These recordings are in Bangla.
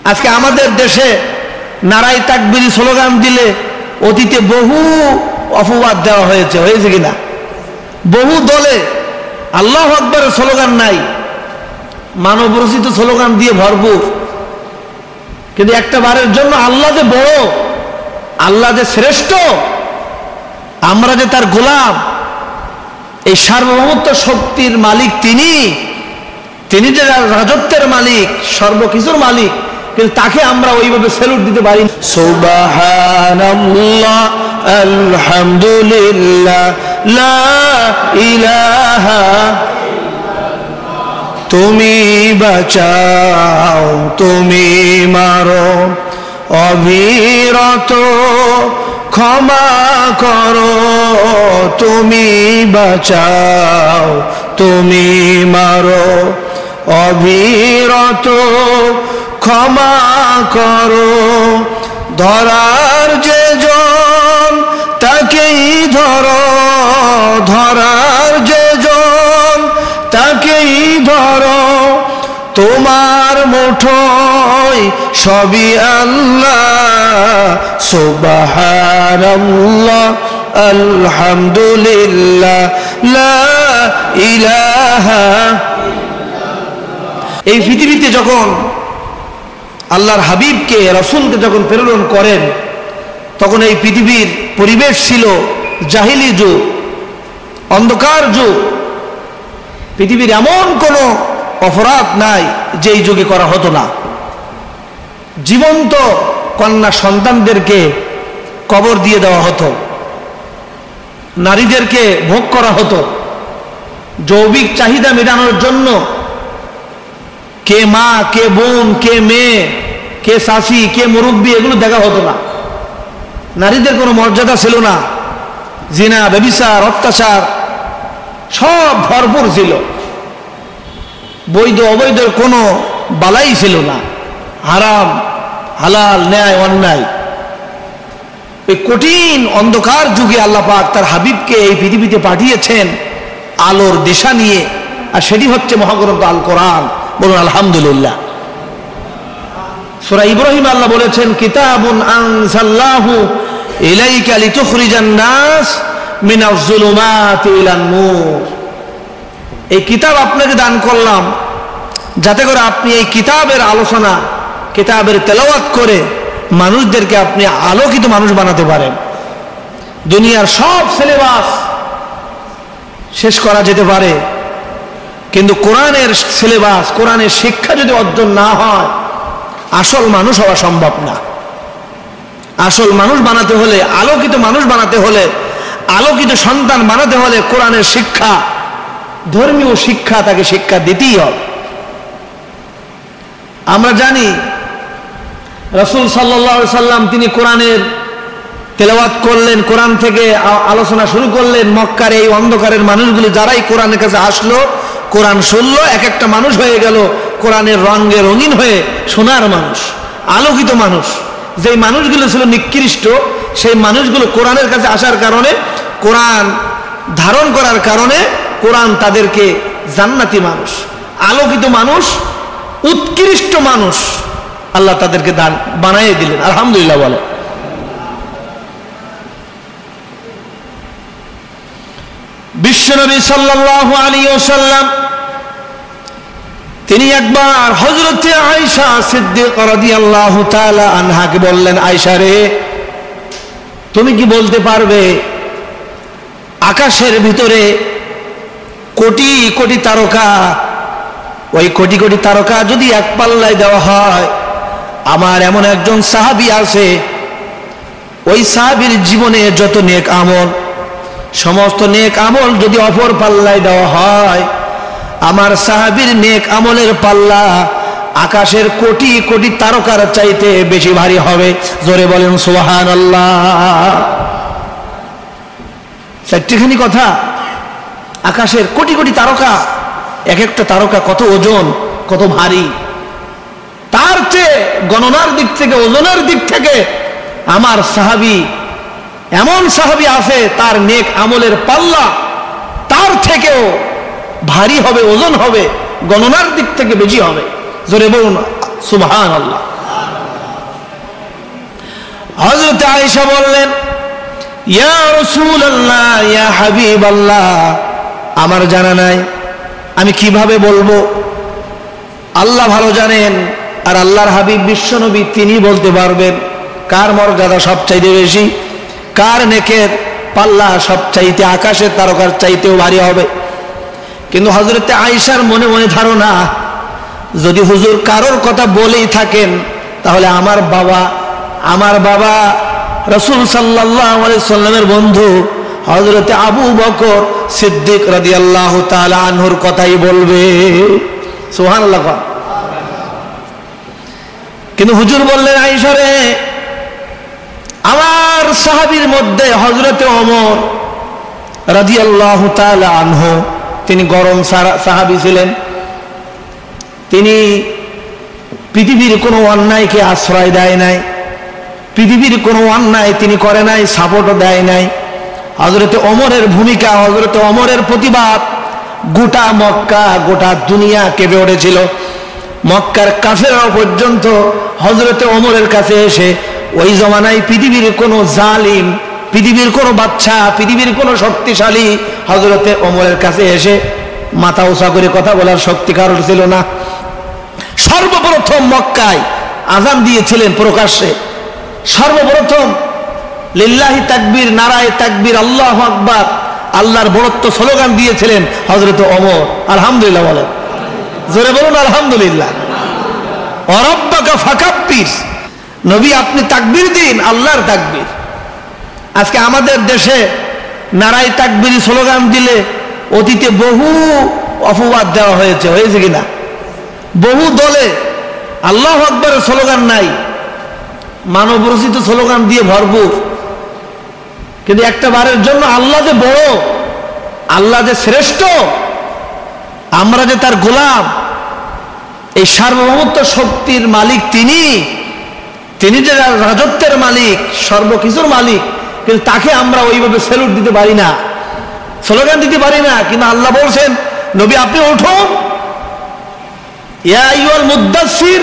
আজকে আমাদের দেশে নারায়ে তাকবীর স্লোগান দিলে অতীতে বহু অপবাদ দেওয়া হয়েছে কিনা? বহু দলে আল্লাহু আকবারের স্লোগান নাই, মানবরচিত স্লোগান দিয়ে ভরপুর। কিন্তু একটা বারের জন্য আল্লাহ যে বড়, আল্লাহ যে শ্রেষ্ঠ, আমরা যে তার গোলাম, এই সার্বভৌমত্ব শক্তির মালিক তিনি যে রাজত্বের মালিক, সর্বকিছুর মালিক, কিন্তু তাকে আমরা ওইভাবে স্যালুট দিতে পারি। সুবহানাল্লাহ, আলহামদুলিল্লাহ, লা ইলাহা, তুমি বাঁচাও, তুমি মারো, অবিরত ক্ষমা করো, তুমি বাঁচাও, তুমি মারো, অবিরত ক্ষমা করো। ধরার যে জন তাকেই ধরো, ধরার যে জন তাকেই ধরো, তোমার মুঠোয় সবই আল্লাহ। সুবহানাল্লাহ, আলহামদুলিল্লাহ, লা ইলাহা। এই পৃথিবীতে যখন আল্লাহর হাবিবকে, রাসূলকে যখন প্রেরণ করেন, তখন এই পৃথিবীর পরিবেশ ছিল জাহিলি যুগ, অন্ধকার যুগ। পৃথিবীর এমন কোনো অপরাধ নাই যে এই যুগে করা হতো না। জীবন্ত কন্যা সন্তানদেরকে কবর দিয়ে দেওয়া হতো, নারীদেরকে ভোগ করা হতো। যৌবিক চাহিদা মেটানোর জন্য কে মা, কে বোন, কে মেয়ে, কে শাশি, কে মুরব্বী, এগুলো দেখা হতো না। নারীদের কোনো মর্যাদা ছিল না। জিনা, ব্যভিচার, অত্যাচার সব ভরপুর ছিল। বৈধ অবৈধের কোনো বালাই ছিল না। হারাম, হালাল, ন্যায়, অন্যায়। এই কঠিন অন্ধকার যুগে আল্লাহ পাক তার হাবিবকে এই পৃথিবীতে পাঠিয়েছেন আলোর দিশা নিয়ে, আর সেটি হচ্ছে মহাগ্রন্থ আল কোরআন। বলুন আলহামদুলিল্লাহ। সূরা ইব্রাহিম আল্লাহ বলেছেন, কিতাবুন আনজালনাহু ইলাইকা লিতুখরিজান নাস মিনাজ যুলুমাতি ইলান নূর। এই কিতাব আপনাকে দান করলাম যাতে করে আপনি এই কিতাবের আলোচনা, কিতাবের তেলাওয়াত করে মানুষদেরকে আপনি আলোকিত মানুষ বানাতে পারেন। দুনিয়ার সব সিলেবাস শেষ করা যেতে পারে, কিন্তু কোরআনের সিলেবাস, কোরআনের শিক্ষা যদি অর্জন না হয়, আসল মানুষ হওয়া সম্ভব না। আসল মানুষ বানাতে হলে, আলোকিত মানুষ বানাতে হলে, আলোকিত সন্তান বানাতে হলে কোরআনের শিক্ষা, ধর্মীয় শিক্ষা তাকে শিক্ষা দিতেই হবে। আমরা জানি রাসূল সাল্লাল্লাহু আলাইহি সাল্লাম তিনি কোরআনের তেলাওয়াত করলেন, কোরআন থেকে আলোচনা শুরু করলেন। মক্কার এই অন্ধকারের মানুষগুলি যারাই কোরআনের কাছে আসলো, কোরআন শুনলো, এক একটা মানুষ হয়ে গেল কোরআনের রঙে রঙিন হয়ে সোনার মানুষ, আলোকিত মানুষ। যেই মানুষগুলো ছিল নিকৃষ্ট, সেই মানুষগুলো কোরআনের কাছে আসার কারণে, কোরআন ধারণ করার কারণে কোরআন তাদেরকে জান্নাতি মানুষ, আলোকিত মানুষ, উৎকৃষ্ট মানুষ আল্লাহ তাদেরকে দান বানিয়ে দিলেন। আলহামদুলিল্লাহ বলে। বিশ্বনবী সাল্লাল্লাহু আলাইহি ওয়াসাল্লাম তিনি একবার হযরতে আয়েশা সিদ্দিকা রাদিয়াল্লাহু তাআলা আনহাকে বললেন, আয়েশা রে, তুমি কি বলতে পারবে আকাশের ভিতরে কোটি কোটি তারকা, ওই কোটি কোটি তারকা যদি এক পাল্লায় দেওয়া হয়, আমার এমন একজন সাহাবী আছে, ওই সাহাবীর জীবনে যত নেক আমল, সমস্ত নেক আমল যদি অপর পাল্লায় দেওয়া হয়, আমার সাহাবীর নেক আমলের পাল্লা আকাশের কোটি কোটি তারকার চাইতে বেশি ভারী হবে। জোরে বলেন সুবহানাল্লাহ। চারটিখানি কথা। আকাশের কোটি কোটি তারকা, এক একটা তারকা কত ওজন, কত ভারী, তার চেয়ে গণনার দিক থেকে, ওজনের দিক থেকে আমার সাহাবী, এমন সাহাবী আছে তার নেক আমলের পাল্লা তার থেকেও ভারী হবে, ওজন হবে, গণনার দিক থেকে বেশি হবে। জোরে বলুন সুবহানাল্লাহ। হযরত আয়েশা বললেন, ইয়া রাসূলুল্লাহ, ইয়া হাবিবাল্লাহ, আমার জানা নাই, আমি কিভাবে বলবো? আল্লাহ ভালো জানেন, আর আল্লাহর হাবিব বিশ্বনবী তিনি বলতে পারবেন কার মর্যাদা সবচাইতে বেশি, কার নেকের পাল্লা সবচাইতে আকাশের তারকার চাইতেও ভারী হবে। কিন্তু হযরতে আয়েশার মনে মনে ধারণা, যদি হুজুর কারোর কথা বলেই থাকেন, তাহলে আমার বাবা রাসূল সাল্লাল্লাহু আলাইহি সাল্লামের বন্ধু হযরতে আবু বকর সিদ্দিক রাদিয়াল্লাহু তাআলা আনহুর কথাই বলবে। সুবহানাল্লাহ। কিন্তু হুজুর বললেন, আয়েশা রে, আমার সাহাবীর মধ্যে হযরতে ওমর রাদিয়াল্লাহু তাআলা আনহু, তিনি গরম সাহাবী ছিলেন। তিনি পৃথিবীর কোনো অন্যায়কে আশ্রয় দেয় নাই, পৃথিবীর কোনো অন্যায় তিনি করে নাই, সাপোর্টও দেয় নাই। হযরতে ওমরের ভূমিকা, হযরতে ওমরের প্রতিবাদ গোটা মক্কা, গোটা দুনিয়া কেঁপে উঠেছিল। মক্কার কাফেররা পর্যন্ত হযরতে ওমরের কাছে এসে, ওই জমানায় পৃথিবীর কোনো জালিম, পৃথিবীর কোনো বাচ্চা, পৃথিবীর কোনো শক্তিশালী হযরতে ওমরের কাছে এসে মাথা উঁচা করে কথা বলার শক্তি কারোর ছিল না। সর্বপ্রথম মক্কায় আযান দিয়েছিলেন প্রকাশ্যে, সর্বপ্রথম লিল্লাহি তাকবীর, নারায়ে তাকবীর, আল্লাহু আকবার, আল্লাহর বড়ত্ব স্লোগান দিয়েছিলেন হযরতে ওমর। আলহামদুলিল্লাহ বলেন, জোরে বলুন আলহামদুলিল্লাহ। ওয়ারাব্বাকা ফাকাব্বির, নবী আপনি তাকবীর দিন, আল্লাহর তাকবীর। আজকে আমাদের দেশে নারায়ে তাকবীর স্লোগান দিলে অতীতে বহু অপবাদ দেওয়া হয়েছে কিনা? বহু দলে আল্লাহু আকবারের স্লোগান নাই, মানব রচিত স্লোগান দিয়ে ভরপুর। কিন্তু একটা বারের জন্য আল্লাহ যে বড়, আল্লাহ যে শ্রেষ্ঠ, আমরা যে তার গোলাম, এই সার্বভৌমত্ব শক্তির মালিক তিনি যে রাজত্বের মালিক, সর্বকিছুর মালিক, কিন্তু তাকে আমরা ওইভাবে স্যালুট দিতে পারি না, স্লোগান দিতে পারি না। কিন্তু আল্লাহ বলছেন, নবী আপনি উঠুন, ইয়া আইয়ুহাল মুদ্দাসসির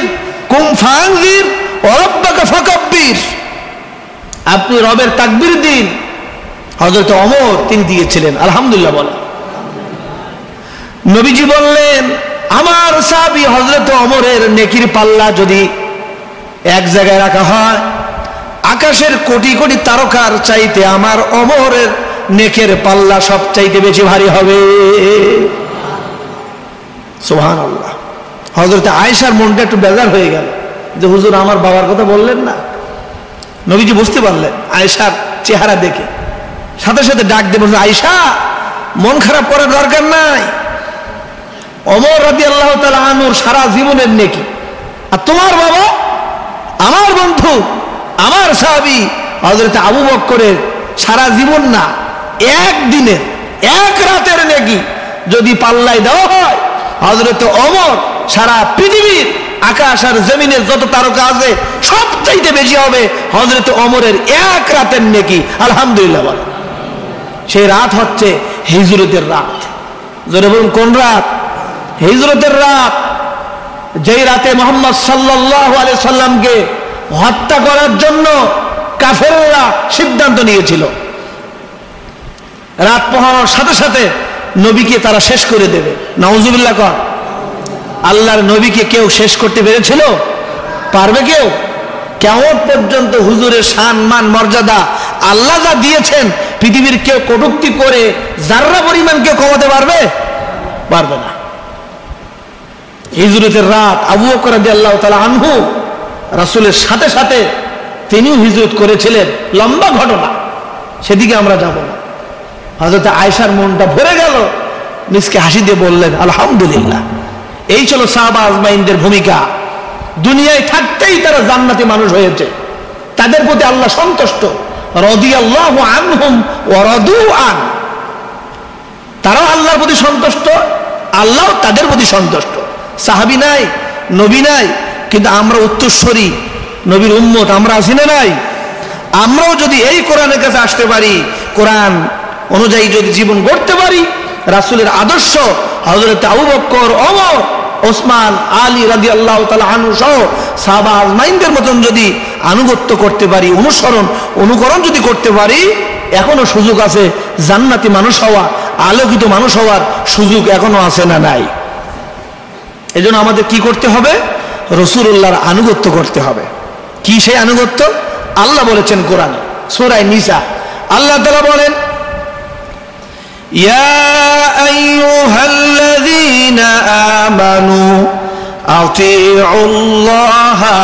কুম ফাআনজির ওয়া রাব্বাকা ফাকাব্বির, আপনি রবের তাকবীর দিন। হযরত ওমর তিনি দিয়েছিলেন। আলহামদুলিল্লাহ বলেন। নবীজি বললেন, আমার সাহাবী হযরত ওমরের নেকির পাল্লা যদি এক জায়গায় রাখা হয়, আকাশের কোটি কোটি তারকার চাইতে আমার ওমরের নেকের পাল্লা সবচাইতে বেশি ভারী হবে। সুবহানাল্লাহ। হযরতে আয়েশার মনটা একটু বেজার হয়ে গেল যে হুজুর আমার বাবার কথা বললেন না। নবীজি বুঝতে পারলেন আয়েশার চেহারা দেখে, সাথে সাথে ডাক দিয়ে বললেন, আয়েশা মন খারাপ করার দরকার নাই, ওমর রাদিয়াল্লাহু তাআলা আনহুর সারা জীবনের নেকি, আর তোমার বাবা আমার বন্ধু, আমার সাহাবী হযরতে আবু বকরের সারা জীবন না, একদিনের, এক রাতের নেকি যদি পাল্লায় দেওয়া হয়, হযরতে ওমর সারা পৃথিবীর আকাশ আর জমিনের যত তারকা আছে সবচাইতে বেশি হবে হযরতে ওমরের এক রাতের নেকি। আলহামদুলিল্লাহ বলেন। সেই রাত হচ্ছে হিজরতের রাত। জোরে বলুন, কোন রাত? হিজরতের রাত। যেই রাতে মুহাম্মদ সাল্লাল্লাহু আলাইহি সাল্লামকে হত্যা করার জন্য কাফেররা সিদ্ধান্ত নিয়েছিল। রাত পোহানোর সাথে সাথে নবীকে তারা শেষ করে দেবে। নাউজুবিল্লাহ কর। আল্লাহর নবীকে কেউ শেষ করতে পেরেছিল? পারবে কেউ? কিয়ামত পর্যন্ত হুজুরের শান মান মর্যাদা আল্লাহ যা দিয়েছেন, পৃথিবীর কেউ কটূক্তি করে যাররা পরিমাণ কেউ কমাতে পারবে? পারবে না। হিজরতের রাত আবু বকর রাদিয়াল্লাহু তাআলা আনহু রাসূলের সাথে সাথে তিনিও হিজরত করেছিলেন। লম্বা ঘটনা, সেদিকে আমরা যাব না। হযরত আয়েশার মনটা ভরে গেল, নিজকে হাসি দিয়ে বললেন, আলহামদুলিল্লাহ। এই ছিল সাহাবা আজমাইনদের ভূমিকা। দুনিয়ায় থাকতেই তারা জান্নাতি মানুষ হয়েছে, তাদের প্রতি আল্লাহ সন্তুষ্ট। রাদিয়াল্লাহু আনহুম ওয়া রাদু আন, তারাও আল্লাহর প্রতি সন্তুষ্ট, আল্লাহ তাদের প্রতি সন্তুষ্ট। সাহাবী নাই, নবী নাই, কিন্তু আমরা উত্তরসূরি, নবীর উম্মত আমরা আছি না নাই? আমরাও যদি এই কোরআনের কাছে আসতে পারি, কোরআন অনুযায়ী যদি জীবন গড়তে পারি, রাসূলের আদর্শ হযরত আবু বকর, ওমর, ওসমান, আলী রাদিয়াল্লাহু তাআলা আনহু সহ সাহাবা আজমাইনদের মতন যদি আনুগত্য করতে পারি, অনুকরণ যদি করতে পারি, এখনো সুযোগ আছে জান্নাতি মানুষ হওয়া, আলোকিত মানুষ হওয়ার সুযোগ এখনো আছে না নাই? এজন্য আমাদের কি করতে হবে? রাসূলুল্লাহর আনুগত্য করতে হবে। কি সেই আনুগত্য? আল্লাহ বলেছেন কোরআনে সূরা নিসা, আল্লাহ তাআলা বলেন, ইয়া আইয়ুহাল্লাযীনা আমানু আতিউল্লাহা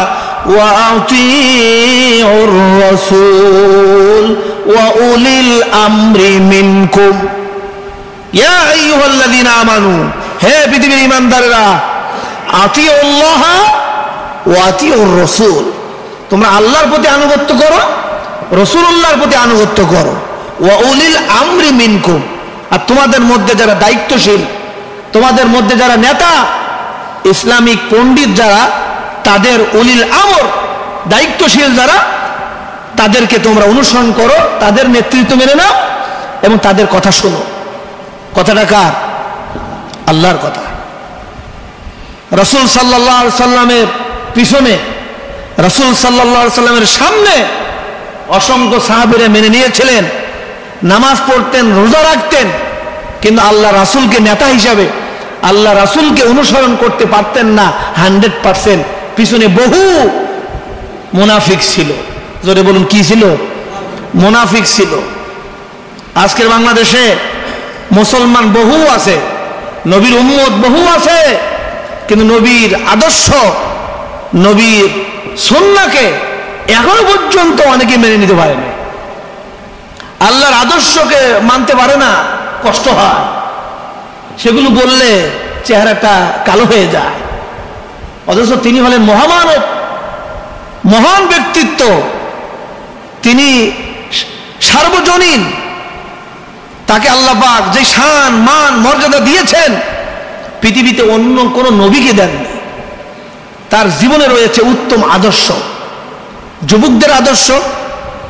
ওয়া আতিউর রাসূল ওয়া উলিল আমরি মিনকুম। ইয়া আইয়ুহাল্লাযীনা আমানু, হে পৃথিবীর ঈমানদাররা, আতিউল্লাহা ওয়া আতিউর রাসূল, তোমরা আল্লাহর প্রতি আনুগত্য করো, রাসূলুল্লাহর প্রতি আনুগত্য করো, ওয়া উলিল আমরি মিনকুম, আর তোমাদের মধ্যে যারা দায়িত্বশীল, তোমাদের মধ্যে যারা নেতা, ইসলামিক পণ্ডিত যারা, তাদের উলিল আমর, দায়িত্বশীল যারা, তাদেরকে তোমরা অনুসরণ করো, তাদের নেতৃত্ব মেনে নাও এবং তাদের কথা শোনো। কথাটা কার? আল্লাহর কথা। রাসূল সাল্লাল্লাহু আলাইহি সাল্লামের পিছনে, রাসূল সাল্লাল্লাহু আলাইহি সাল্লামের সামনে অসংখ্য সাহাবীরা মেনে নিয়েছিলেন, নামাজ পড়তেন, রোজা রাখতেন, কিন্তু আল্লাহ রাসূলকে নেতা হিসাবে, আল্লাহ রাসূলকে অনুসরণ করতে পারতেন না 100%। পিছনে বহু মুনাফিক ছিল। জোরে বলুন, কি ছিল? মুনাফিক ছিল। আজকের বাংলাদেশে মুসলমান বহু আছে, নবীর উম্মত বহু আছে, কিন্তু নবীর আদর্শ, নবীর সুন্নাহকে এখনো পর্যন্ত অনেকে মেনে নিতে পারে না। আল্লাহর আদর্শকে মানতে পারে না, কষ্ট হয়। সেগুলো বললে চেহারাটা কালো হয়ে যায়। অথচ তিনি হলেন মহামানব, মহান ব্যক্তিত্ব, তিনি সার্বজনীন, তাকে আল্লাহ পাক যে শান মান মর্যাদা দিয়েছেন পৃথিবীতে অন্য কোন নবীকে দেননি। তার জীবনে রয়েছে উত্তম আদর্শ, যুবকদের আদর্শ,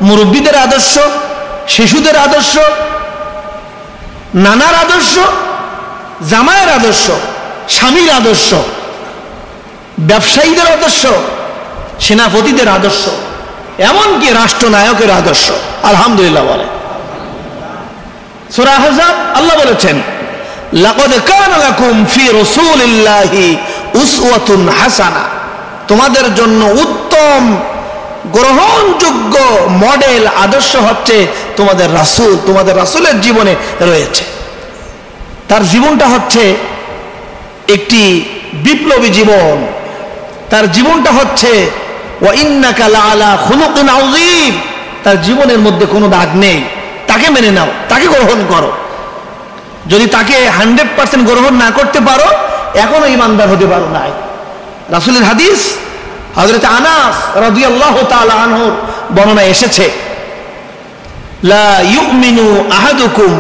মুরব্বীদের আদর্শ, শিশুদের আদর্শ, নানার আদর্শ, জামাইয়ের আদর্শ, স্বামীর আদর্শ, ব্যবসায়ীদের আদর্শ, সেনাপতিদের আদর্শ, এমনকি রাষ্ট্রনায়কের আদর্শ। আলহামদুলিল্লাহ বলে সূরা আহজাব, আল্লাহ বলেছেন, লাকাদ কানা লাকুম ফি রাসূলিল্লাহি উসওয়াতুন হাসানা, তোমাদের জন্য উত্তম গ্রহণযোগ্য মডেল আদর্শ হচ্ছে তোমাদের রাসূল। তোমাদের রাসূলের জীবনে রয়েছে। তার জীবনটা হচ্ছে একটি বিপ্লবী জীবন। তার জীবনটা হচ্ছে ওয়া ইন্নাকা লাআলা খুলুকিন আযীম। তার জীবনের মধ্যে কোনো দাগ নেই। তাকে মেনে নাও, তাকে গ্রহণ করো। যদি তাকে 100% গ্রহণ না করতে পারো, এখনো ঈমানদার হতে পারো নাই। রাসূলের হাদিস, হযরত আনাস রাদিয়াল্লাহু তাআলা আনহুর বর্ণনা এসেছে, লা ইউমিনু আহাদুকুম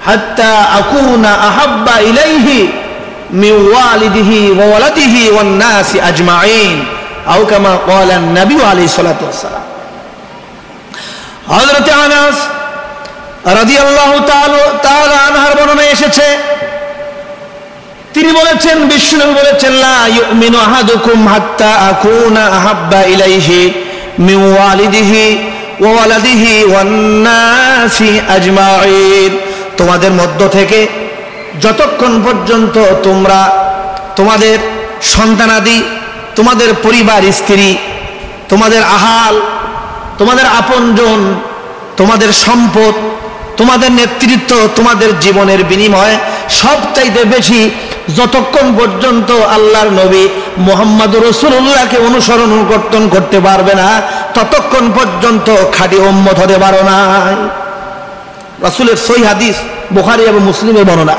হাত্তা আকুনা আহাব্বা ইলাইহি মিন ওয়ালিদিহি ওয়া ওয়ালাদিহি ওয়ান নাসি আজমাইন, আও কামা ক্বালা নবী আলাইহিস সালাতু ওয়াস সালাম। হযরত আনাস রাদিয়াল্লাহু তাআলা আনহার বর্ণনা এসেছে, তিনি বলেছেন, বিশ্বনবী বলেছেন, লা ইউমিনু আহাদুকুম হাত্তা আকুনা আহাব্বা ইলাইহি মিন ওয়ালিদিহি ওয়া ওয়ালাদিহি ওয়ান নাসি আজমাইন, তোমাদের মধ্য থেকে যতক্ষণ পর্যন্ত তোমরা তোমাদের সন্তানাদি, তোমাদের পরিবার, স্ত্রী, তোমাদের আহাল, তোমাদের আপনজন, তোমাদের সম্পদ, তোমাদের নেতৃত্ব, তোমাদের জীবনের বিনিময় সবচাইতে বেশি যতক্ষণ পর্যন্ত আল্লাহর নবী মুহাম্মদুর রাসূলুল্লাহকে অনুসরণ করতে পারবে না, ততক্ষণ পর্যন্ত খাঁটি উম্মত হতে পারো না। রাসূলের সহিহ হাদিস, বুখারী এবং মুসলিমের বর্ণনা।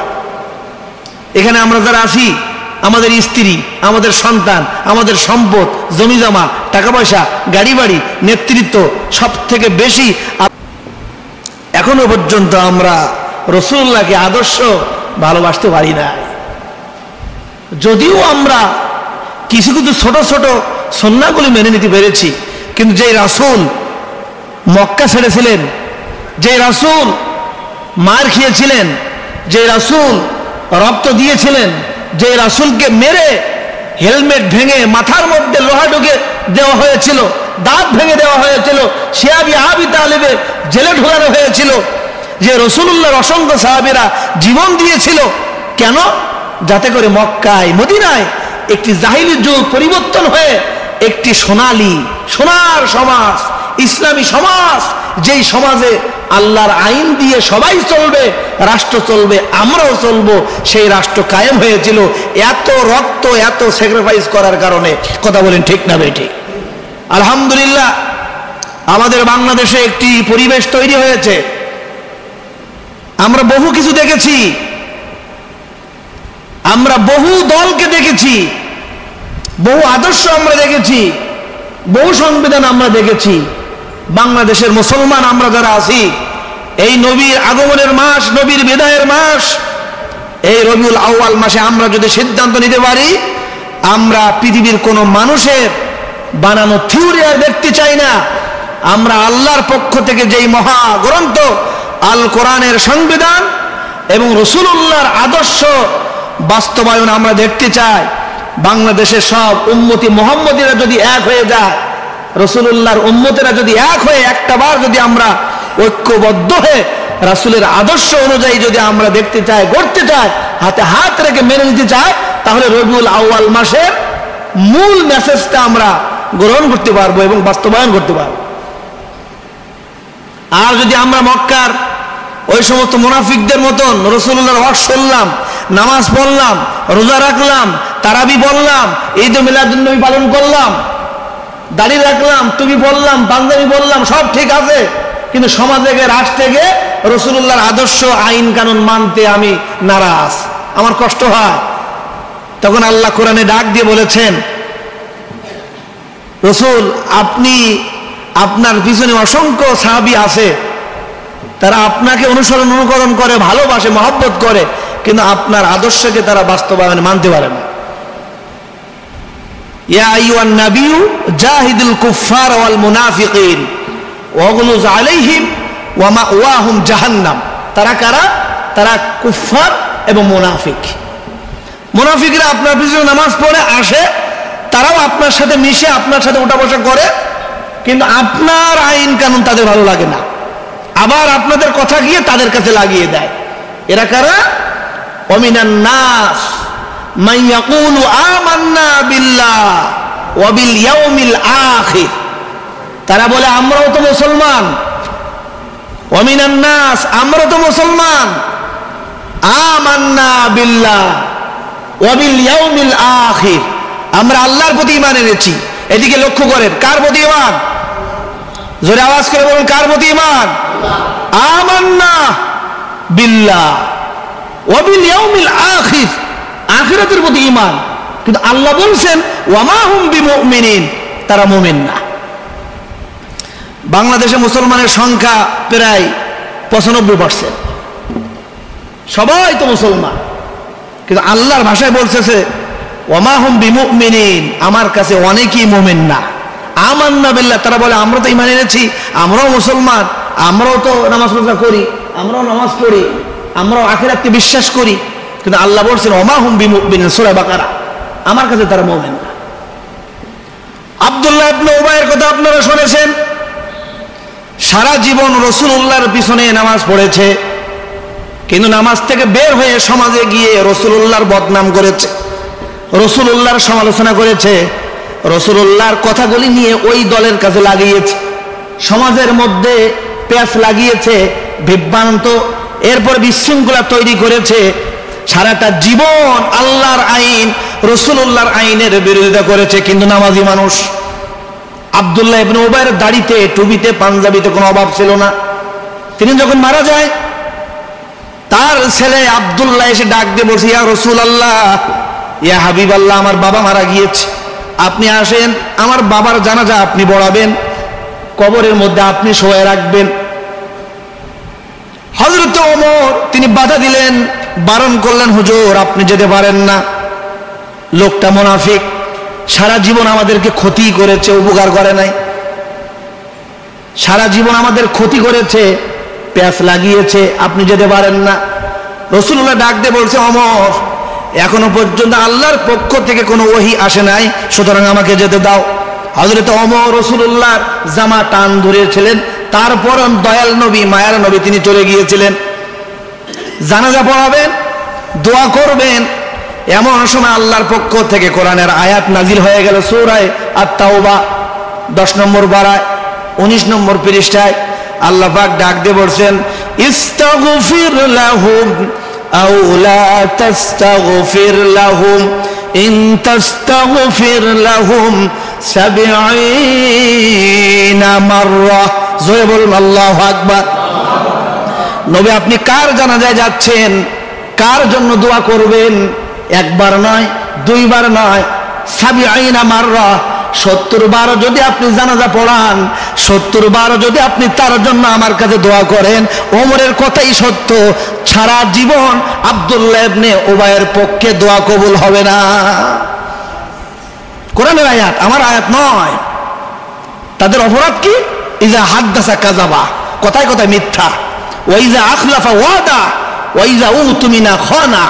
এখানে আমরা যারা আছি, আমাদের স্ত্রী, আমাদের সন্তান, আমাদের সম্পদ, জমিজমা, টাকা পয়সা, গাড়ি বাড়ি, নেতৃত্ব, সব থেকে বেশি এখনো পর্যন্ত আমরা রাসূলুল্লাহকে আদর্শ ভালোবাসতে পারি না। যদিও আমরা কিছু কিছু ছোট ছোট সুন্নাহগুলি মেনে নিতে পেরেছি, কিন্তু যে রাসূল মক্কা ছেড়েছিলেন, যে রাসূল মার খেয়েছিলেন, যে রাসূল রক্ত দিয়েছিলেন, যে রাসূলকে মেরে হেলমেট ভেঙে মাথার মধ্যে লোহা ঢুকে দেওয়া হয়েছিল, দাঁত ভেঙে দেওয়া হয়েছিল, শিয়াবি আবি তালেবে জেলে ঢোকানো হয়েছিল, যে রাসূলুল্লাহর অসংখ্য সাহাবীরা জীবন দিয়েছিল। কেন? যাতে করে মক্কায় মদিনায় একটি জাহিলি যুগ পরিবর্তন হয়ে একটি সোনার সমাজ, ইসলামী সমাজ, যেই সমাজে আল্লাহর আইন দিয়ে সবাই চলবে, রাষ্ট্র চলবে, আমরাও চলবো, সেই রাষ্ট্র কায়েম হয়েছিল এত রক্ত, এত স্যাক্রিফাইস করার কারণে। কথা বলেন ঠিক না বেঠিক? আলহামদুলিল্লাহ আমাদের বাংলাদেশে একটি পরিবেশ তৈরি হয়েছে। আমরা বহু কিছু দেখেছি, আমরা বহু দলকে দেখেছি, বহু আদর্শ আমরা দেখেছি, বহু সংবিধান আমরা দেখেছি। বাংলাদেশের মুসলমান আমরা যারা আছি, এই নবীর আগমনের মাস, নবীর বিদায়ের মাস, এই রবিউল আউয়াল মাসে আমরা যদি সিদ্ধান্ত নিতে পারি, আমরা পৃথিবীর কোনো মানুষের বানানো থিওরি আর দেখতে চাই না। আমরা আল্লাহর পক্ষ থেকে যেই মহাগ্রন্থ আল কোরআনের সংবিধান এবং রাসূলুল্লাহর আদর্শ বাস্তবায়ন আমরা দেখতে চাই। বাংলাদেশের সব উম্মতি মুহাম্মদীরা যদি এক হয়ে যায়, রাসূলুল্লাহর উম্মতেরা যদি এক হয়ে একটা বার যদি আমরা ঐক্যবদ্ধ হয়ে রাসূলের আদর্শ অনুযায়ী যদি আমরা দেখতে চাই, গড়তে চাই, হাতে হাত রেখে মেনে নিতে চাই, তাহলে রবিউল আউয়াল মাসের মূল মেসেজটা আমরা গ্রহণ করতে পারবো এবং বাস্তবায়ন করতে পারবো। আর যদি আমরা মক্কার ওই সমস্ত মুনাফিকদের মতন রাসূলুল্লাহর ওয়াজ শুনলাম, নামাজ পড়লাম, রোজা রাখলাম, তারাবি বললাম, ঈদ মিলাদুন নবী পালন করলাম, দাড়ি রাখলাম, টুপি পরলাম, পাঞ্জাবি বললাম, সব ঠিক আছে, কিন্তু সমাজ থেকে, রাষ্ট্র থেকে রাসূলুল্লাহর আদর্শ আইন কানুন মানতে আমি নারাজ, আমার কষ্ট হয়। তখন আল্লাহ কোরআনে ডাক দিয়ে বলেছেন, রাসূল আপনি, আপনার পিছনে অসংখ্য সাহাবী আছে, তারা আপনাকে অনুকরণ করে, ভালোবাসে, মহব্বত করে, কিন্তু আপনার আদর্শকে তারা বাস্তবায়নে মানতে পারে না। ইয়া আইয়ুহান নাবিয়্যু জাহিদুল কুফফার ওয়াল মুনাফিকিন ওয়াগলুজ আলাইহিম ওয়া মাওয়াহুম জাহান্নাম। তারা কারা? তারা কুফফার এবং মুনাফিক। মুনাফিকরা আপনার পিছনে নামাজ পড়ে আসে, তারাও আপনার সাথে মিশে, আপনার সাথে উঠা বসা করে, কিন্তু আপনার আইন কানুন তাদের ভালো লাগে না, আবার আপনাদের কথা গিয়ে তাদের কাছে লাগিয়ে দেয়। এরা কারা? ওয়ামিনান নাস মান ইয়াকুলু আমান্না বিল্লাহ ওয়া বিল ইয়াউমিল আখির। তারা বলে আমরাও তো মুসলমান। ওয়ামিনান নাস, আমরা তো মুসলমান, আমান্না বিল্লাহ ওয়া বিল ইয়াউমিল আখির, আমরা আল্লাহর প্রতি ঈমান এনেছি। এদিকে লক্ষ্য করেন, কার প্রতি ঈমান? জোরে আওয়াজ করে বলুন, কার প্রতি ঈমান? আমান্না বিল্লাহ ওয়া বিল ইয়াউমিল আখির, আখিরাতের প্রতি ঈমান। কিন্তু আল্লাহ বলছেন ওয়া মা হুম বিমুমিনিন, তারা মুমিন না। বাংলাদেশে মুসলমানের সংখ্যা প্রায় 95%, সবাই তো মুসলমান, কিন্তু আল্লাহর ভাষায় বলতেছে ওয়া মা হুম বিমুমিনিন, আমার কাছে অনেকেই মুমিন না। আমান্না বিল্লাহ, তারা বলে আমরা তো ঈমান এনেছি, আমরাও মুসলমান, আমরাও তো নামাজ রোজা করি, আমরাও নামাজ পড়ি, আমরাও আখিরাতকে বিশ্বাস করি, কিন্তু আল্লাহ বলছেন ওয়া মা হুম বিমুমিনিন, সূরা বাকারা, আমার কাছে তারা মুমিন না। আব্দুল্লাহ ইবনে উবাইয়ের কথা আপনারা শুনেছেন, সারা জীবন রাসূলুল্লাহর পিছনে নামাজ পড়েছে, কিন্তু নামাজ থেকে বের হয়ে সমাজে গিয়ে রাসূলুল্লাহর বদনাম করেছে, রাসূলুল্লাহর সমালোচনা করেছে, রাসূলুল্লাহর কথাগুলি নিয়ে ওই দলের কাছে লাগিয়েছে, সমাজের মধ্যে পেঁচ লাগিয়েছে, বিভ্রান্ত, এরপর বিশৃঙ্খলা তৈরি করেছে। সারাটা জীবন আল্লাহর আইন, রাসূলুল্লাহর আইনের বিরোধিতা করেছে, কিন্তু নামাজি মানুষ। আব্দুল্লাহ ইবনে উবাইয়ের দাড়িতে, টুপিতে, পাঞ্জাবিতে কোনো অভাব ছিল না। তিনি যখন মারা যায়, তার ছেলে আব্দুল্লাহ এসে ডাক দিয়ে বলছে, ইয়া রাসূলুল্লাহ, ইয়া হাবিবাল্লাহ, আমার বাবা মারা গিয়েছে, আপনি আসেন, আমার বাবার জানাজা আপনি পড়াবেন, কবরের মধ্যে আপনি শোয়া রাখবেন। হযরত ওমর তিনি বাধা দিলেন, বারণ করলেন, হুজুর আপনি যেতে পারেন না, লোকটা মুনাফিক, সারা জীবন আমাদেরকে ক্ষতি করেছে, উপকার করে নাই, সারা জীবন আমাদের ক্ষতি করেছে, পেঁচ লাগিয়েছে, আপনি যেতে পারেন না। রাসূলুল্লাহ ডাক দিয়ে বলছে, ওমর এখনো পর্যন্ত আল্লাহর পক্ষ থেকে কোনো ওহী আসে নাই, সুতরাং আমাকে যেতে দাও। হযরত ওমর রাসূলুল্লাহর জামা টান ধরেছিলেন, তারপর দয়াল নবী মায়ার নবী তিনি চলে গিয়েছিলেন। জানাজা পড়াবেন, দোয়া করবেন, এমন সময় আল্লাহর পক্ষ থেকে কোরআনের আয়াত নাজিল হয়ে গেল সূরা আত-তাওবা 10 নম্বর পারায় 19 নম্বর পৃষ্ঠায়। আল্লাহ পাক ডাক দিয়ে বলছেন, ইস্তাগফির লাহুম আও লা তাস্তাগফির লাহুম ইন তাস্তাগফির লাহুম 70 মাররা। জোরে বলুন আল্লাহু আকবার। নবী আপনি কার জানাজায় যাচ্ছেন, কার জন্য দোয়া করবেন? একবার নয়, দুইবার নয়, 70 মাররা, 70 বার যদি আপনি জানাজা পড়ান, 70 বার যদি আপনি তার জন্য আমার কাছে দোয়া করেন, ওমরের কথাই সত্য, সারা জীবন আব্দুল্লাহ ইবনে উবাইয়ের পক্ষে দোয়া কবুল হবে না। কোরআনের আয়াত, আমার আয়াত নয়। তাদের অপরাধ কি? ইজা হাদ্দাসা কাযাবা, কথায় কথায় মিথ্যা। ওয়াইজা আখলাফা ওয়াদা ওয়াইজা উতুমিনা খানা,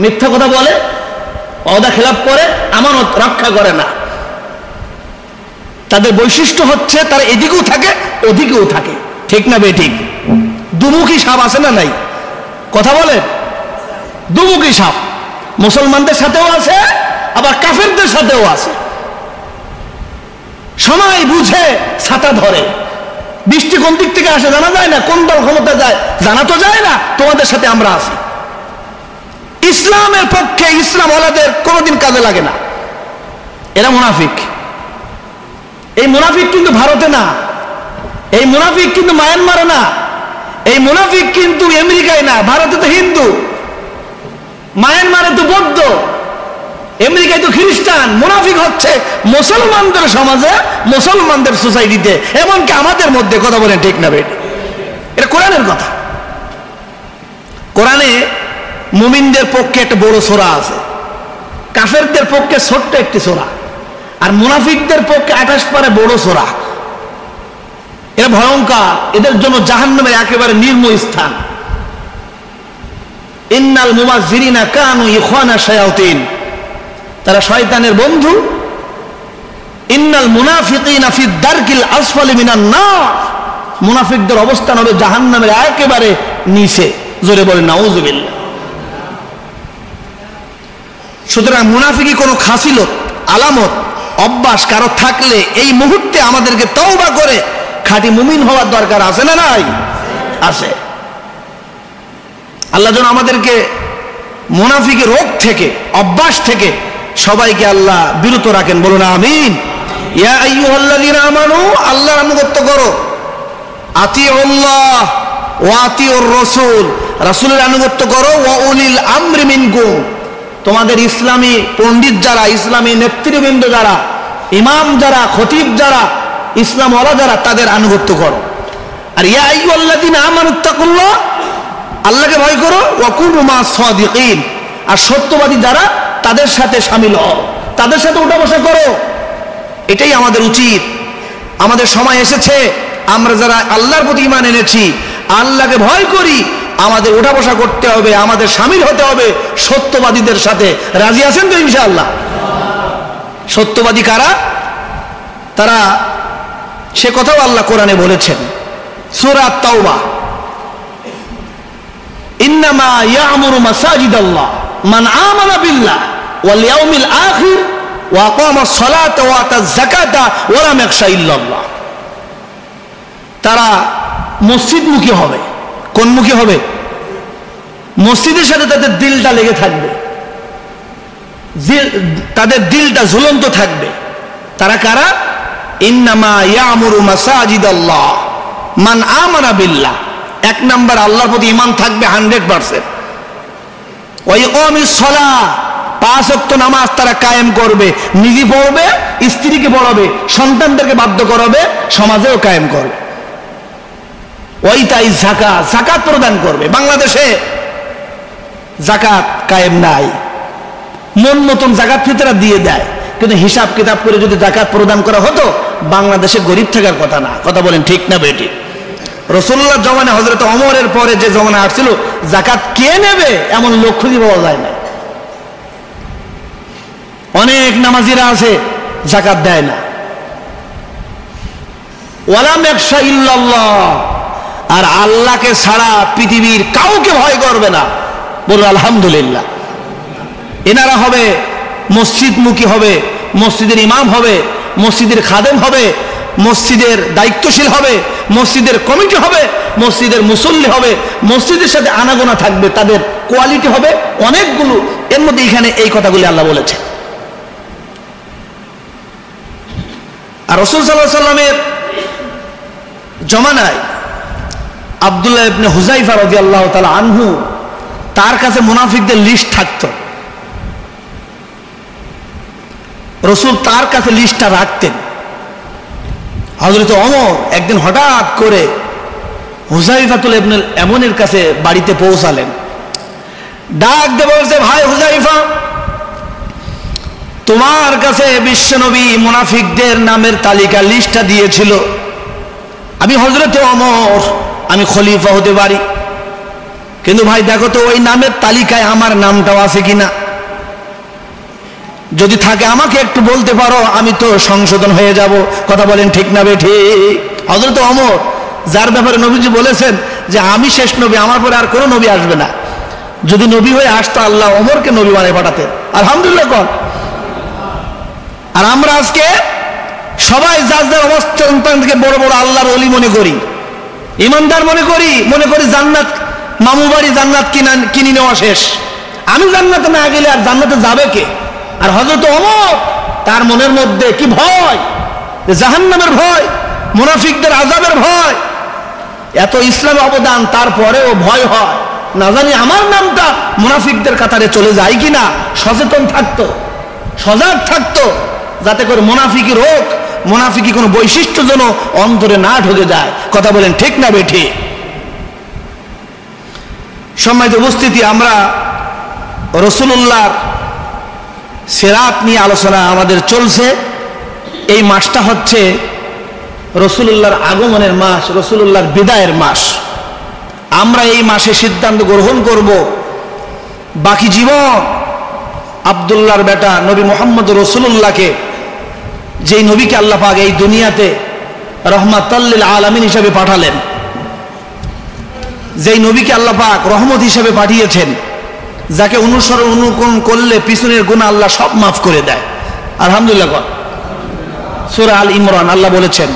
মিথ্যা কথা বলে, ওয়াদা খেলাপ করে, আমানত রক্ষা করে না। তাদের বৈশিষ্ট্য হচ্ছে তারা এদিকেও থাকে ওদিকেও থাকে, ঠিক না বেঠিক? দুমুখী সাপ আছে না নাই? কথা বলে, দুমুখী সাপ মুসলমানদের সাথেও আছে, আবার কাফেরদের সাথেও আছে। সময় বুঝে ছাতা ধরে, বৃষ্টি কোন দিক থেকে আসে জানা যায় না, কোন দল ক্ষমতা যায় জানা তো যায় না, তোমাদের সাথে আমরা আছি। ইসলামের পক্ষে ইসলাম ওয়ালাদের কোনোদিন কাজে লাগে না, এরা মুনাফিক। এই মুনাফিক কিন্তু ভারতে না, এই মুনাফিক কিন্তু মায়ানমারে না, এই মুনাফিক কিন্তু আমেরিকায় না। ভারতে তো হিন্দু, মায়ানমারে তো বৌদ্ধ, আমেরিকায় তো খ্রিস্টান। মুনাফিক হচ্ছে মুসলমানদের সমাজে, মুসলমানদের সোসাইটিতে, এমনকি আমাদের মধ্যে। কথা বলেন ঠিক না বেট? এটা কোরআনের কথা। কোরআনে মুমিনদের পক্ষে একটা বড় সূরা আছে, কাফেরদের পক্ষে ছোট্ট একটি সূরা, আর মুনাফিকদের পক্ষে 28 পারে বড় সূরা। এরা ভয়ঙ্কর, এদের জন্য জাহান্নামের একেবারে নির্মম স্থান। ইন্নাল মুমাজ্জিরিনা কানু ইখওয়ানা শায়াতিন, তারা শয়তানের বন্ধু। ইন্নাল মুনাফিকিনা ফি দারকিল আসফালি মিনান নার, মুনাফিকদের অবস্থান হবে জাহান্নামের একেবারে নিচে। জোরে বলেন নাউযুবিল্লাহ। সুতরাং মুনাফিকি কোনো খাসিলত, আলামত, অভ্যাস কারো থাকলে এই মুহূর্তে আমাদেরকে তওবা করে খাঁটি মুমিন হওয়ার দরকার আছে না নাই? আছে। আল্লাহ যেন আমাদেরকে মুনাফিকি রোগ থেকে, অভ্যাস থেকে সবাইকে আল্লাহ বিরত রাখেন, বলুন আমিন। ইয়া আইয়ুহাল্লাযীনা আমানু, আল্লাহর আনুগত্য করো। আতিউল্লাহ ওয়া আতিউর রাসূল, রাসূলের আনুগত্য করো। ওয়া উলিল আমরি মিনকুম, তোমাদের ইসলামী পণ্ডিত যারা, ইসলামী নেতৃবৃন্দ যারা, ইমাম যারা, খতিব যারা, ইসলাম ওয়ালা যারা, তাদের আনুগত্য করো। আর ইয়া আইয়ুহাল্লাযীনা আমানুত্তাকুল্লাহ, আল্লাহকে ভয় করো। ওয়া কুনু মা'আস সাদিকিন, আর সত্যবাদী যারা তাদের সাথে শামিল হও, তাদের সাথে উঠা বসা করো। এটাই আমাদের উচিত। আমাদের সময় এসেছে, আমরা যারা আল্লাহর প্রতি ঈমান এনেছি, আল্লাহকে ভয় করি, আমাদের উঠা বসা করতে হবে, আমাদের শামিল হতে হবে সত্যবাদীদের সাথে। রাজি আছেন তো ইনশাআল্লাহ? সত্যবাদী কারা? তারা, সে কথাও আল্লাহ কোরআনে বলেছেন, সূরা আত-তাওবা, ইন্নামা ইয়া'মুরু মাসাজিদাল্লাহ মান আমানা বিল্লাহ ওয়াল ইয়াউমিল আখির ওয়া আকামাস সালাতা ওয়া আতাজ যাকাতা ওয়া লাম ইয়াখশা ইল্লাল্লাহ। তারা মসজিদমুখী হবে। কোনমুখী হবে? মসজিদের সাথে তাদের দিলটা লেগে থাকবে, তাদের দিলটা ঝুলন্ত থাকবে। তারা কারা? ইন্নামা ইয়া'মুরু মাসাজিদাল্লাহ মান আমানা বিল্লাহ, এক নাম্বার আল্লাহর প্রতি ঈমান থাকবে 100%। ওয়া ইকামিস সালাহ, 5 ওয়াক্ত নামাজ তারা কায়েম করবে, নিজে পড়বে, স্ত্রীকে পড়াবে, সন্তানদেরকে বাধ্য করাবে, সমাজেও কায়েম করবে। ওয়াইতাই যাকাত, যাকাত প্রদান করবে। বাংলাদেশে যাকাত কায়েম নাই, মন মতন যাকাত ফিতরা দিয়ে দেয়, কিন্তু হিসাব কিতাব করে যদি যাকাত প্রদান করা হতো, বাংলাদেশে গরিব থাকার কথা না। কথা বলেন ঠিক না বেটি? রাসূলুল্লাহ জমানে, হযরত ওমরের পরে যে জমানা আসছিল, যাকাত কে নেবে এমন লোক খুঁজে পাওয়া যায় না। অনেক নামাজিরা আছে যাকাত দেয় না, ওয়ালাম ইয়াখশা ইল্লাল্লাহ, আর আল্লাহকে ছাড়া পৃথিবীর কাউকে ভয় করবে না। বলুন আলহামদুলিল্লাহ। এনারা হবে মসজিদমুখী, হবে মসজিদের ইমাম, হবে মসজিদের খাদেম, হবে মসজিদের দায়িত্বশীল, হবে মসজিদের কমিটি, হবে মসজিদের মুসল্লি, হবে মসজিদের সাথে আনাগোনা থাকবে, তাদের কোয়ালিটি হবে অনেকগুলো। এর মধ্যে এখানে এই কথাগুলি আল্লাহ বলেছে। আর রাসূল সাল্লাল্লাহু আলাইহি সাল্লামের জমানায় আব্দুল্লাহ ইবনে হুযায়ফা রাদিয়াল্লাহু তাআলা আনহু, তার কাছে মুনাফিকদের লিস্ট থাকতো। রাসূল তার কাছে লিস্টটা রাখতেন। হযরত ওমর একদিন হঠাৎ করে হুযায়ফাতুল ইবনুল ইয়ামানের কাছে বাড়িতে পৌঁছালেন। ডাক দিয়ে বলছে, ভাই হুযায়ফা, তোমার কাছে বিশ্বনবী মুনাফিকদের নামের তালিকা লিস্টটা দিয়েছিল। আমি হযরতে ওমর, আমি খলিফা হতে পারি, কিন্তু ভাই দেখো তো ওই নামের তালিকায় আমার নামটাও আছে কিনা। যদি থাকে আমাকে একটু বলতে পারো, আমি তো সংশোধন হয়ে যাব। কথা বলেন ঠিক না বেঠিক? হযরত ওমর, যার ব্যাপারে নবীজি বলেছেন যে আমি শেষ নবী, আমার পরে আর কোনো নবী আসবে না। যদি নবী হয়ে আসতো আল্লাহ ওমরকে নবী বানিয়ে পাঠাতেন। আলহামদুলিল্লাহ কর। আর আমরা আজকে সবাই যার যার অবস্থান থেকে বড় বড় আল্লাহর ওলি মনে করি, ইমানদার মনে করি জান্নাত, মামু বাড়ি জান্নাত কিনে নেওয়া শেষ। আমি জান্নাতে না গেলে আর জান্নাতে যাবে কে? আর হযরত ওমর, তার মনের মধ্যে কি ভয়, জাহান্নামের ভয়, মুনাফিকদের আযাবের ভয়। এত ইসলামে অবদান, তারপরেও ভয় হয়, না জানি আমার নামটা মুনাফিকদের কাতারে চলে যায় কিনা। সচেতন থাকতো, সজাগ থাকতো, যাতে করে মুনাফিকি রোগ, মুনাফিকি কোনো বৈশিষ্ট্য যেন অন্তরে না ঢুকে যায়। কথা বলেন ঠিক না বেঠিক? সম্মানিত উপস্থিতি, আমরা রাসূলুল্লাহর সিরাত নিয়ে আলোচনা আমাদের চলছে। এই মাসটা হচ্ছে রাসূলুল্লাহর আগমনের মাস, রাসূলুল্লাহর বিদায়ের মাস। আমরা এই মাসে সিদ্ধান্ত গ্রহণ করব বাকি জীবন আব্দুল্লাহর বেটা নবী মুহাম্মদ রাসূলুল্লাহকে, যেই নবীকে আল্লাহ পাক এই দুনিয়াতে রহমাতাল লিল আলামিন হিসেবে পাঠালেন, যেই নবীকে আল্লাহ পাক রহমত হিসেবে পাঠিয়েছেন, যাকে অনুসরণ অনুকরণ করলে পিছনের গুনাহ আল্লাহ সব মাফ করে দেয়। আলহামদুলিল্লাহ। সূরা আল ইমরান আল্লাহ বলেছেন,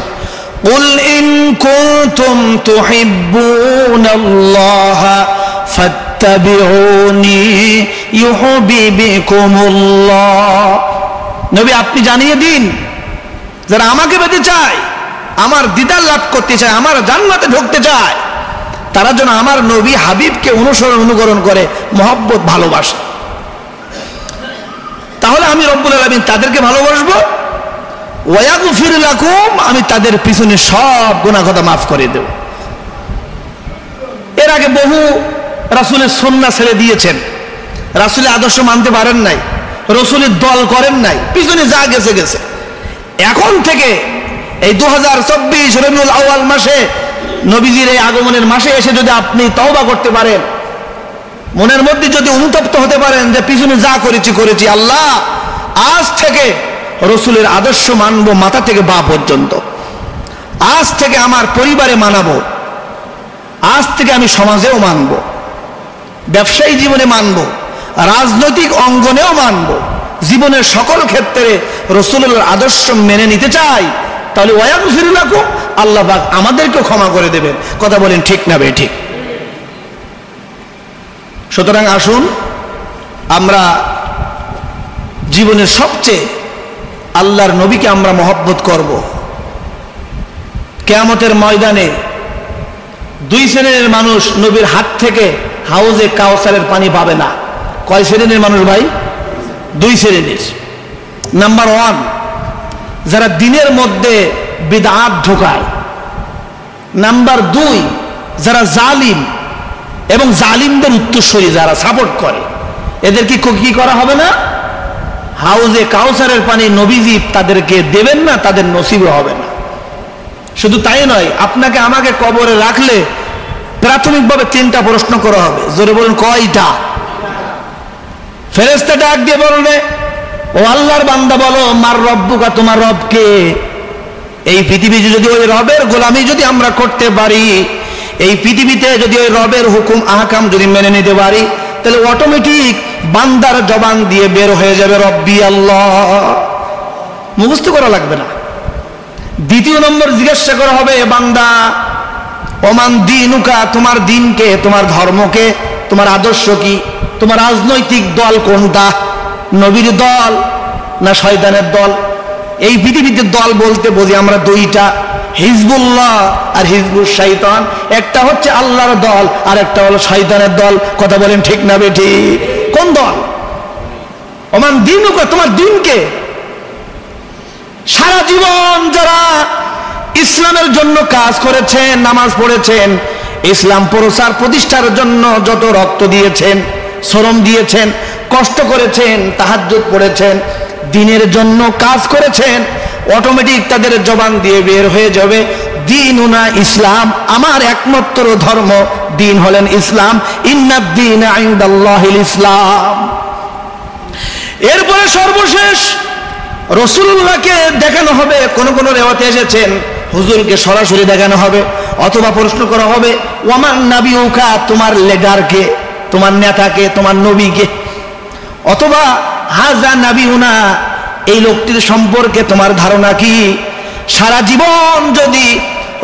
কুল ইন কুনতুম তুহিব্বুনাল্লাহ ফাত্তাবিউনি ইউহিব্বুকুমুল্লাহ। নবী আপনি জানিয়ে দিন, যারা আমাকে পেতে চায়, আমার দিদার লাভ করতে চায়, আমার জান্নাতে ঢুকতে চায়, তারা যেন আমার নবী হাবিবকে অনুসরণ অনুকরণ করে, মহব্বত ভালোবাসে। তাহলে আমি রব্বুল আলামিন তাদেরকে ভালোবাসবো, ওয়া ইয়াগফির লাকুম, আমি তাদের পিছনে সব গুনাহ কথা মাফ করে দেব। এর আগে বহু রাসূলের সুন্নাহ ছেড়ে দিয়েছেন, রাসূলের আদর্শ মানতে পারেন নাই, রাসূলের দল করেন নাই, পিছনে যা গেছে গেছে। এখন থেকে এই 2024 রবিউল আউয়াল মাসে, নবীজির এই আগমনের মাসে এসে যদি আপনি তওবা করতে পারেন, মনের মধ্যে যদি অনুতপ্ত হতে পারেন যে পিছনে যা করেছি আল্লাহ, আজ থেকে রাসূলের আদর্শ মানব মাথা থেকে পা পর্যন্ত। আজ থেকে আমার পরিবারে মানাবো, আজ থেকে আমি সমাজেও মানব, ব্যবসায়ী জীবনে মানব, রাজনৈতিক অঙ্গনেও মানব, জীবনের সকল ক্ষেত্রে রাসূলের আদর্শ মেনে নিতে চাই, তাহলে ওয়া ইয়াগফির লাকুম, আল্লাহ পাক আমাদেরকেও ক্ষমা করে দেবেন। কথা বলেন ঠিক না বেঠিক? সুতরাং আসুন আমরা জীবনের সবচেয়ে আল্লাহর নবীকে আমরা মহব্বত করব। কিয়ামতের ময়দানে দুই শ্রেণীর মানুষ নবীর হাত থেকে হাউজে কাউসারের পানি পাবে না। কয় শ্রেণীর মানুষ ভাই? দুই শ্রেণীর। নাম্বার 1, যারা দিনের মধ্যে বিদআত ঢোকায়। নাম্বার 2, যারা জালিম এবং জালিমদের উত্তরসূরি, যারা সাপোর্ট করে। এদেরকে কি করা হবে না? হাউজে কাউসারের পানি নবীজি তাদেরকে দেবেন না, তাদের নসিবে হবে না। শুধু তাই নয়, আপনাকে আমাকে কবরে রাখলে প্রাথমিকভাবে 3টা প্রশ্ন করা হবে। জোরে বলুন কয়টা? ফেরেশতা ডাক দিয়ে বলবে, ও আল্লাহর বান্দা বলো, মার রব্বুকা, তোমার রব কে? এই পৃথিবীতে যদি ওই রবের গোলামি যদি আমরা করতে পারি, এই পৃথিবীতে যদি ওই রবের হুকুম আহকাম যদি মেনে নিতে পারি, তাহলে অটোমেটিক বান্দার জবান দিয়ে বের হয়ে যাবে রব্বি আল্লাহ, মুখস্থ করা লাগবে না। দ্বিতীয় নম্বর জিজ্ঞাসা করা হবে, বান্দা ওমান দিনুকা, তোমার দিনকে, তোমার ধর্মকে, তোমার আদর্শ কি, তোমার রাজনৈতিক দল কোনটা, নবীর দল না শয়তানের দল? এই পৃথিবীতে দল বলতে বুঝি আমরা দুইটা, হিজবুল্লাহ আর হিজবুল শয়তান। একটা হচ্ছে আল্লাহর দল আর একটা হলো শয়তানের দল। কথা বলেন ঠিক না বেঠি? কোন দল? ওমান দিনুকা, তোমার দিনকে। সারা জীবন যারা ইসলামের জন্য কাজ করেছেন, নামাজ পড়েছেন, ইসলাম প্রচার প্রতিষ্ঠার জন্য যত রক্ত দিয়েছেন, শ্রম দিয়েছেন, কষ্ট করেছেন, তাহাজ্জুদ পড়েছেন, দিনের জন্য কাজ করেছেন, অটোমেটিক তাদের জবান দিয়ে বের হয়ে যাবে দীনুনা ইসলাম, আমার একমাত্র ধর্ম দিন হলেন ইসলাম, ইন্নাদ দীন ইনদাল্লাহিল ইসলাম। এরপরে সর্বশেষ রাসূলুল্লাহকে দেখানো হবে। কোন কোন রিওয়ায়াতে এসেছেন হুজুরকে সরাসরি দেখানো হবে, অথবা প্রশ্ন করা হবে ওয়ামান নাবিউকা, তোমার লিডারকে, তোমার নেতাকে, তোমার নবীকে, অথবা হাজা নাবিউনা, এই লোকটির সম্পর্কে তোমার ধারণা কি? সারা জীবন যদি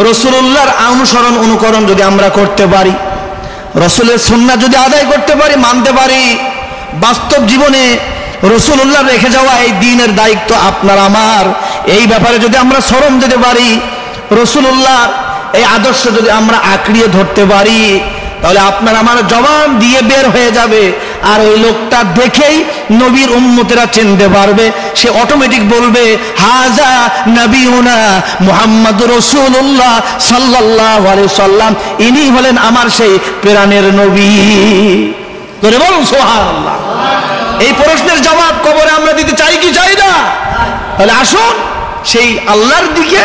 রাসূলুল্লাহর অনুসরণ অনুকরণ যদি আমরা করতে পারি, রাসূলের সুন্নাহ যদি আদায় করতে পারি, মানতে পারি, বাস্তব জীবনে রাসূলুল্লাহ রেখে যাওয়া এই দ্বীনের দায়িত্ব আপনার আমার, এই ব্যাপারে যদি আমরা শ্রম দিতে পারি, রাসূলুল্লাহ এই আদর্শ যদি আমরা আঁকড়িয়ে ধরতে পারি, তাহলে আপনার আমার জবান দিয়ে বের হয়ে যাবে। আর ওই লোকটা দেখেই নবীর উম্মতেরা চিনতে পারবে, সে অটোমেটিক বলবে হাজা নবিউনা মুহাম্মাদুর রাসূলুল্লাহ সাল্লাল্লাহু আলাইহি সাল্লাম, ইনি হলেন আমার সেই প্রাণের নবী। ধরে বলুন সুবহানাল্লাহ। এই প্রশ্নের জবাব কবরে আমরা দিতে চাই কি চাই না? তাহলে আসুন সেই আল্লাহর দিকে,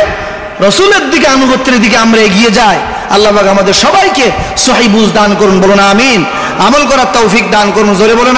রাসূলের দিকে, আনুগত্যের দিকে আমরা এগিয়ে যাই। আল্লাহ পাক আমাদের সবাইকে সহিহ বুঝ দান করুন, বলুন আমিন। আমল করার তৌফিক দান করুন, জোরে বলুন।